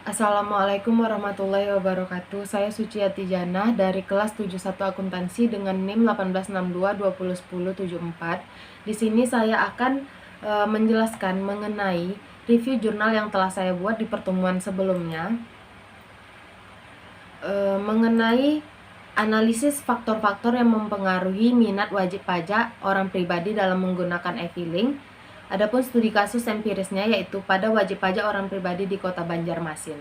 Assalamualaikum warahmatullahi wabarakatuh. Saya Suciati Janah dari kelas 71 Akuntansi dengan NIM 1862201074. Di sini saya akan menjelaskan mengenai review jurnal yang telah saya buat di pertemuan sebelumnya, mengenai analisis faktor-faktor yang mempengaruhi minat wajib pajak orang pribadi dalam menggunakan e-filing. Adapun studi kasus empirisnya yaitu pada wajib pajak orang pribadi di Kota Banjarmasin.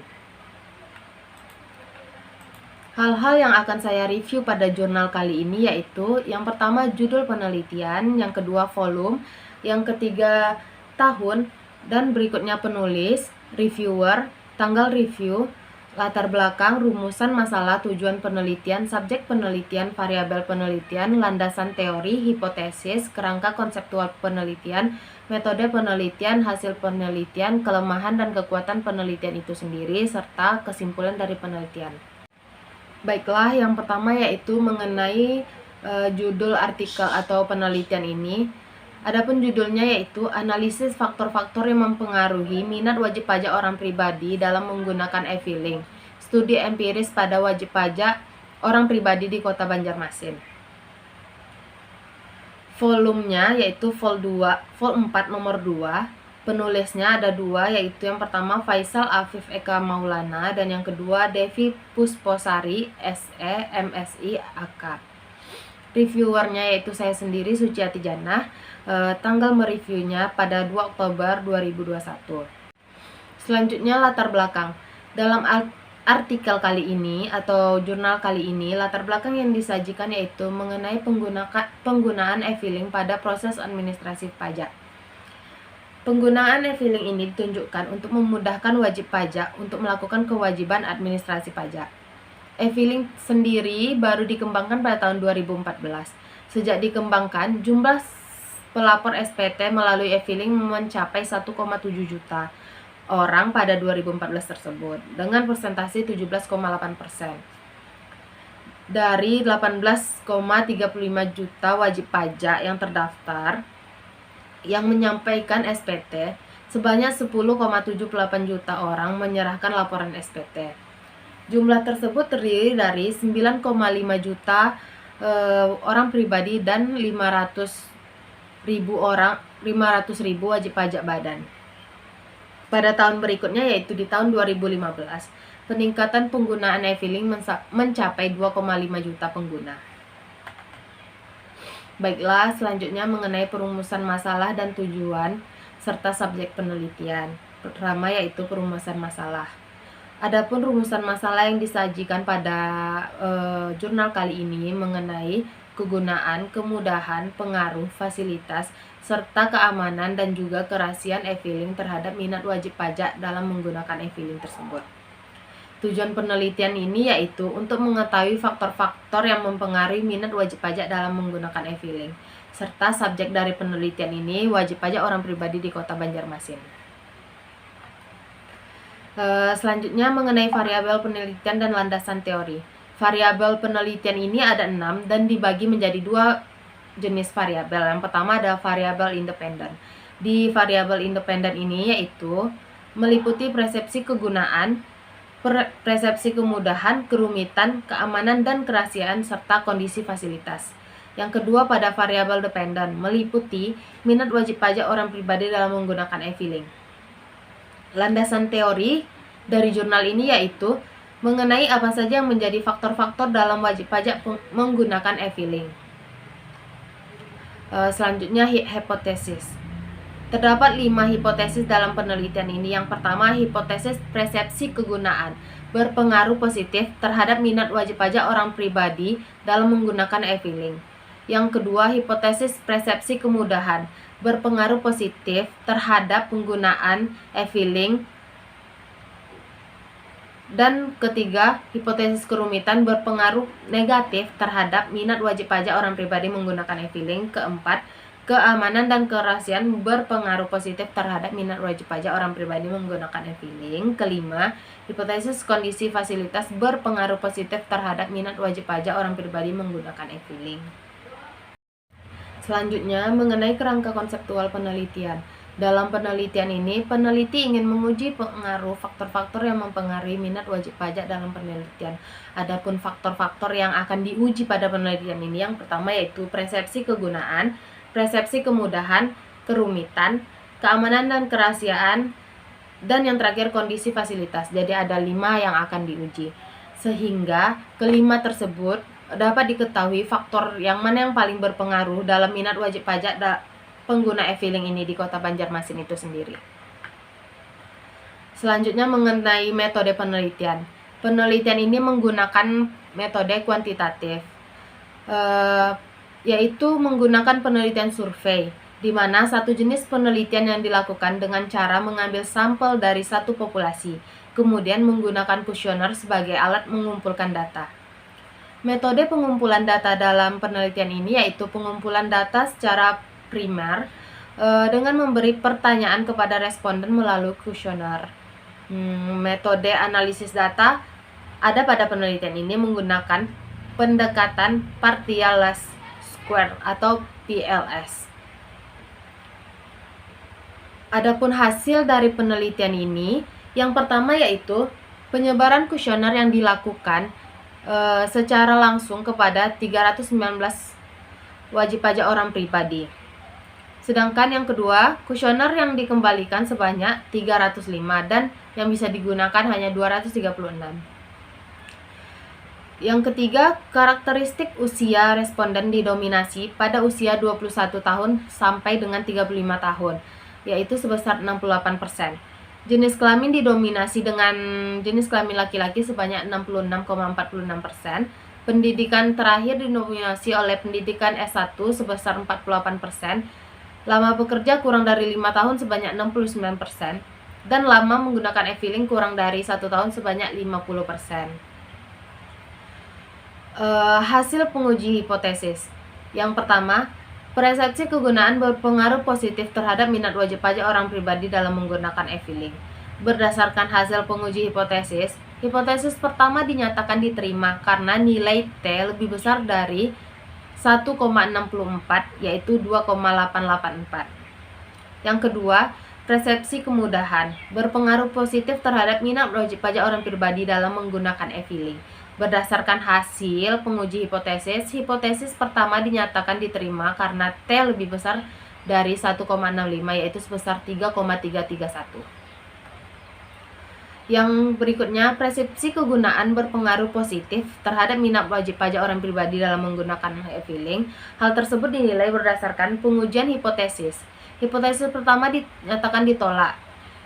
Hal-hal yang akan saya review pada jurnal kali ini yaitu yang pertama judul penelitian, yang kedua volume, yang ketiga tahun, dan berikutnya penulis, reviewer, tanggal review, latar belakang, rumusan masalah, tujuan penelitian, subjek penelitian, variabel penelitian, landasan teori, hipotesis, kerangka konseptual penelitian, metode penelitian, hasil penelitian, kelemahan dan kekuatan penelitian itu sendiri, serta kesimpulan dari penelitian. Baiklah, yang pertama yaitu mengenai judul artikel atau penelitian ini. Adapun judulnya yaitu analisis faktor-faktor yang mempengaruhi minat wajib pajak orang pribadi dalam menggunakan e-filing. Studi empiris pada wajib pajak orang pribadi di Kota Banjarmasin. Volumenya yaitu vol 4 nomor 2. Penulisnya ada dua, yaitu yang pertama Faisal Afif Eka Maulana dan yang kedua Devi Pusposari SE MSI AK. Reviewernya yaitu saya sendiri Suciati Janah. Tanggal mereviewnya pada 2 Oktober 2021. Selanjutnya latar belakang. Dalam artikel kali ini atau jurnal kali ini, latar belakang yang disajikan yaitu mengenai penggunaan e-filing pada proses administrasi pajak. Penggunaan e-filing ini ditunjukkan untuk memudahkan wajib pajak untuk melakukan kewajiban administrasi pajak. E-filing sendiri baru dikembangkan pada tahun 2014. Sejak dikembangkan, jumlah pelapor SPT melalui e-filing mencapai 1,7 juta orang pada 2014 tersebut dengan persentase 17,8%. Dari 18,35 juta wajib pajak yang terdaftar yang menyampaikan SPT, sebanyak 10,78 juta orang menyerahkan laporan SPT. Jumlah tersebut terdiri dari 9,5 juta orang pribadi dan 500.000 wajib pajak badan. Pada tahun berikutnya yaitu di tahun 2015, peningkatan penggunaan e-filing mencapai 2,5 juta pengguna. Baiklah, selanjutnya mengenai perumusan masalah dan tujuan serta subjek penelitian. Pertama yaitu perumusan masalah. Adapun rumusan masalah yang disajikan pada jurnal kali ini mengenai kegunaan, kemudahan, pengaruh, fasilitas, serta keamanan dan juga kerahasiaan e-filing terhadap minat wajib pajak dalam menggunakan e-filing tersebut. Tujuan penelitian ini yaitu untuk mengetahui faktor-faktor yang mempengaruhi minat wajib pajak dalam menggunakan e-filing, serta subjek dari penelitian ini wajib pajak orang pribadi di Kota Banjarmasin. Selanjutnya mengenai variabel penelitian dan landasan teori. Variabel penelitian ini ada 6 dan dibagi menjadi 2 jenis variabel. Yang pertama ada variabel independen. Di variabel independen ini yaitu meliputi persepsi kegunaan, persepsi kemudahan, kerumitan, keamanan dan kerahasiaan serta kondisi fasilitas. Yang kedua pada variabel dependen meliputi minat wajib pajak orang pribadi dalam menggunakan e-filing. Landasan teori dari jurnal ini yaitu mengenai apa saja yang menjadi faktor-faktor dalam wajib pajak menggunakan e-filing. Selanjutnya hipotesis. Terdapat 5 hipotesis dalam penelitian ini. Yang pertama, hipotesis persepsi kegunaan berpengaruh positif terhadap minat wajib pajak orang pribadi dalam menggunakan e-filing. Yang kedua, hipotesis persepsi kemudahan berpengaruh positif terhadap penggunaan e-filing. Dan ketiga, hipotesis kerumitan berpengaruh negatif terhadap minat wajib pajak orang pribadi menggunakan e-filing. Keempat, keamanan dan kerahasiaan berpengaruh positif terhadap minat wajib pajak orang pribadi menggunakan e-filing. Kelima, hipotesis kondisi fasilitas berpengaruh positif terhadap minat wajib pajak orang pribadi menggunakan e-filing. Selanjutnya, mengenai kerangka konseptual penelitian. Dalam penelitian ini, peneliti ingin menguji pengaruh faktor-faktor yang mempengaruhi minat wajib pajak dalam penelitian. Adapun faktor-faktor yang akan diuji pada penelitian ini, yang pertama yaitu persepsi kegunaan, persepsi kemudahan, kerumitan, keamanan dan kerahasiaan, dan yang terakhir kondisi fasilitas. Jadi ada 5 yang akan diuji. Sehingga kelima tersebut dapat diketahui faktor yang mana yang paling berpengaruh dalam minat wajib pajak pengguna e-filing ini di Kota Banjarmasin itu sendiri. Selanjutnya mengenai metode penelitian. Penelitian ini menggunakan metode kuantitatif, yaitu menggunakan penelitian survei, di mana satu jenis penelitian yang dilakukan dengan cara mengambil sampel dari satu populasi, kemudian menggunakan kuesioner sebagai alat mengumpulkan data. Metode pengumpulan data dalam penelitian ini yaitu pengumpulan data secara primer dengan memberi pertanyaan kepada responden melalui kuesioner. Metode analisis data ada pada penelitian ini menggunakan pendekatan partial least square atau PLS. Adapun hasil dari penelitian ini, yang pertama yaitu penyebaran kuesioner yang dilakukan secara langsung kepada 319 wajib pajak orang pribadi. Sedangkan yang kedua, kuesioner yang dikembalikan sebanyak 305 dan yang bisa digunakan hanya 236. Yang ketiga, karakteristik usia responden didominasi pada usia 21 tahun sampai dengan 35 tahun, yaitu sebesar 68%. Jenis kelamin didominasi dengan jenis kelamin laki-laki sebanyak 66,46%. Pendidikan terakhir didominasi oleh pendidikan S1 sebesar 48%. Lama bekerja kurang dari 5 tahun sebanyak 69%. Dan lama menggunakan e-filing kurang dari 1 tahun sebanyak 50%. Hasil penguji hipotesis. Yang pertama, persepsi kegunaan berpengaruh positif terhadap minat wajib pajak orang pribadi dalam menggunakan e-filing. Berdasarkan hasil penguji hipotesis, hipotesis pertama dinyatakan diterima karena nilai T lebih besar dari 1,64 yaitu 2,884. Yang kedua, persepsi kemudahan berpengaruh positif terhadap minat wajib pajak orang pribadi dalam menggunakan e-filing. Berdasarkan hasil penguji hipotesis, hipotesis pertama dinyatakan diterima karena T lebih besar dari 1,65 yaitu sebesar 3,331. Yang berikutnya, persepsi kegunaan berpengaruh positif terhadap minat wajib pajak orang pribadi dalam menggunakan e-filing. Hal tersebut dinilai berdasarkan pengujian hipotesis. Hipotesis pertama dinyatakan ditolak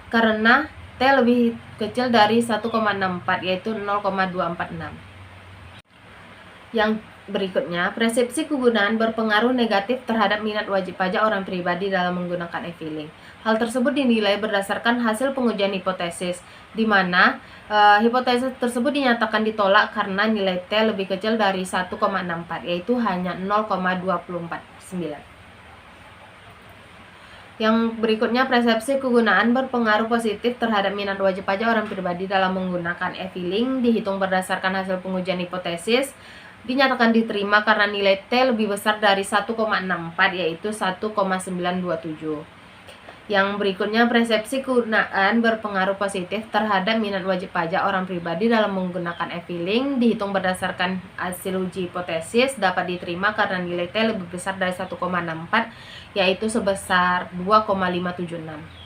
karena T lebih kecil dari 1,64 yaitu 0,246. Yang berikutnya, persepsi kegunaan berpengaruh negatif terhadap minat wajib pajak orang pribadi dalam menggunakan e-filing. Hal tersebut dinilai berdasarkan hasil pengujian hipotesis, di mana hipotesis tersebut dinyatakan ditolak karena nilai T lebih kecil dari 1,64 yaitu hanya 0,249. Yang berikutnya, persepsi kegunaan berpengaruh positif terhadap minat wajib pajak orang pribadi dalam menggunakan e-filing dihitung berdasarkan hasil pengujian hipotesis, dinyatakan diterima karena nilai T lebih besar dari 1,64 yaitu 1,927. Yang berikutnya, persepsi kegunaan berpengaruh positif terhadap minat wajib pajak orang pribadi dalam menggunakan e-filing dihitung berdasarkan hasil uji hipotesis dapat diterima karena nilai T lebih besar dari 1,64 yaitu sebesar 2,576.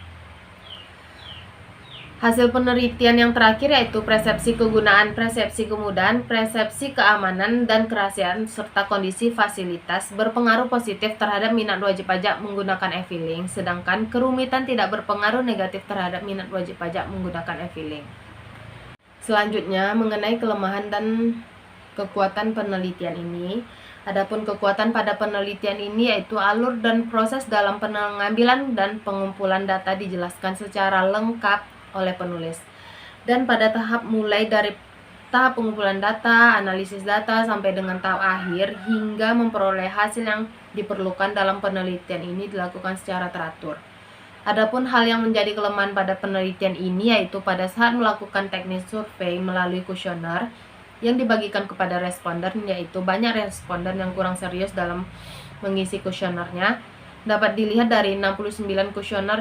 Hasil penelitian yang terakhir yaitu persepsi kegunaan, persepsi kemudahan, persepsi keamanan dan kerahasiaan serta kondisi fasilitas berpengaruh positif terhadap minat wajib pajak menggunakan e-filing, sedangkan kerumitan tidak berpengaruh negatif terhadap minat wajib pajak menggunakan e-filing. Selanjutnya, mengenai kelemahan dan kekuatan penelitian ini. Adapun kekuatan pada penelitian ini yaitu alur dan proses dalam pengambilan dan pengumpulan data dijelaskan secara lengkap oleh penulis. Dan pada tahap mulai dari tahap pengumpulan data, analisis data sampai dengan tahap akhir hingga memperoleh hasil yang diperlukan dalam penelitian ini dilakukan secara teratur. Adapun hal yang menjadi kelemahan pada penelitian ini yaitu pada saat melakukan teknik survei melalui kuesioner yang dibagikan kepada responden, yaitu banyak responden yang kurang serius dalam mengisi kuesionernya. dapat dilihat dari 69 kuesioner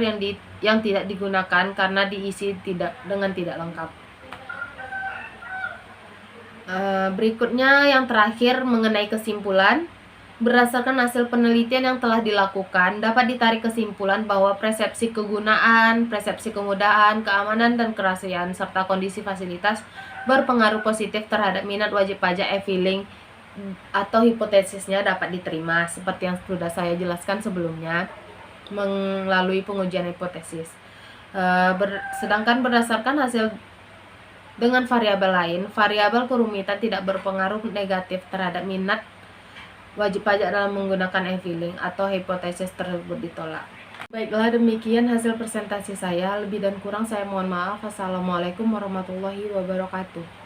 yang tidak digunakan karena diisi dengan tidak lengkap. Berikutnya yang terakhir mengenai kesimpulan. Berdasarkan hasil penelitian yang telah dilakukan, dapat ditarik kesimpulan bahwa persepsi kegunaan, persepsi kemudahan, keamanan, dan kerahasiaan, serta kondisi fasilitas berpengaruh positif terhadap minat wajib pajak e-filing atau hipotesisnya dapat diterima, seperti yang sudah saya jelaskan sebelumnya melalui pengujian hipotesis. Sedangkan berdasarkan hasil dengan variabel lain, variabel kerumitan tidak berpengaruh negatif terhadap minat wajib pajak dalam menggunakan e-filing atau hipotesis tersebut ditolak. Baiklah, demikian hasil presentasi saya. Lebih dan kurang saya mohon maaf. Wassalamualaikum warahmatullahi wabarakatuh.